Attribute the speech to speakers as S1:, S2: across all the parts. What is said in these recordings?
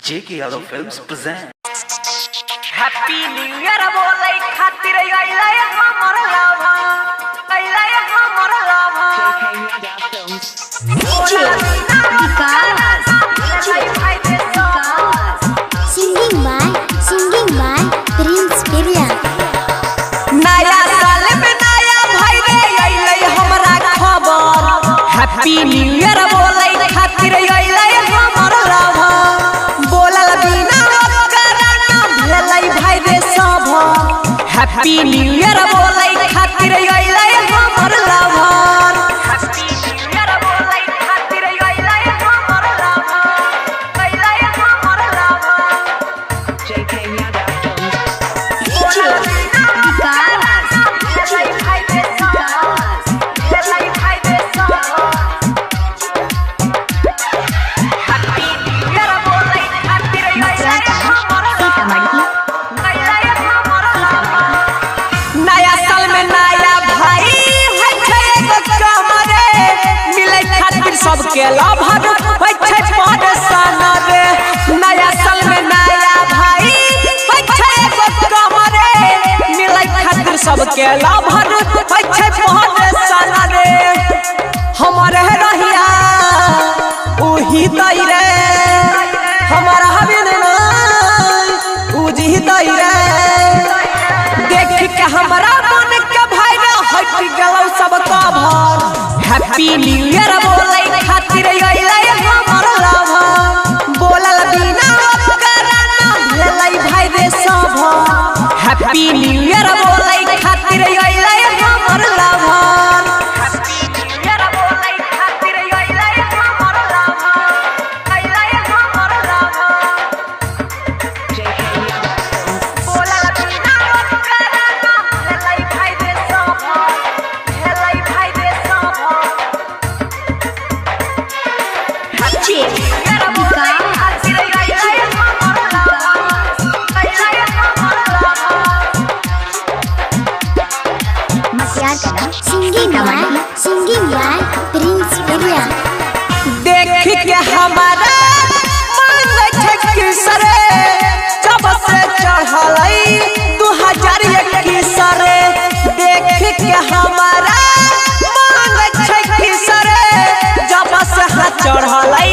S1: J.K. Yadav Films present
S2: Happy New Year बोलै खातिर अइलै हमर लाभा अइलै हमर लाभा
S3: Singing by Prince Pirya.
S2: नया साल में नया भाई रे अइलै हमरा खबर Happy New Year बोलै खातिर अइलै हमर लाभा बोलल बिना कराना भेलै भाई रे सब Happy New Year बोलै खातिर अइलै हमर लाभा Happy New Year बोलै खातिर अइलै हमर लाभा अइलै हमर लाभा
S4: J.K. Yadav Films.
S2: नया साल में नया भाई है छै एगो कमरे मिलै खातिर सबके लाभर है छै परेशान रे नया साल में नया भाई है छै एगो कमरे मिलै खातिर सबके लाभर है छै परेशान रे हमर रहिया उही दई रे हमर हबिन उजी दई रे देख के हमरा मन के भाई रे हट गेलौ सब कभर हैप्पी न्यू ईयर बोलै खातिर अइलै हमर लाभा बोलल बिना कराना भेलै भाई रे सब हैप्पी न्यू ईयर बोलै खातिर अइलै हमर लाभा हैप्पी न्यू ईयर बोलै खातिर अइलै हमर लाभा अइलै हमर लाभा
S4: J.K. Yadav Films.
S2: बोलल बिना कराना भेलै भाई रे सब भेलै भाई रे सब हैप्पी न्यू ईयर बोलै खातिर अइलै हमर लाभा अइलै हमर लाभा
S3: Singing by Prince Pirya.
S2: देख के हमारा मन छै किसरे जब से चढ़लै 2021 रे देख के हमारा मन छै किसरे जब से चढ़लै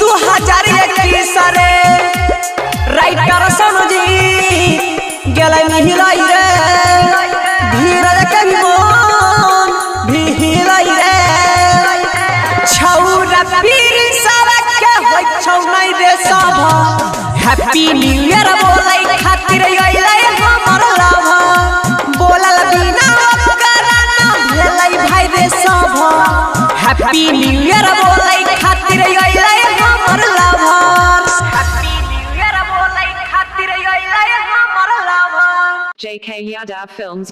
S2: 2021 रे राइटर सनजी गेलै मिहिलै रे धीरज के मन भी हिलै रे छौरा पीर सब के होय छौ नै रे सब हैप्पी न्यू ईयर बोलै खातिर अइलै हमर लाभा बोलल बिना कराना भेलै भाई रे सब हैप्पी न्यू ईयर बोलै खातिर अइलै हमर लाभा हैप्पी न्यू ईयर बोलै खातिर अइलै हमर लाभा
S4: J.K. Yadav Films.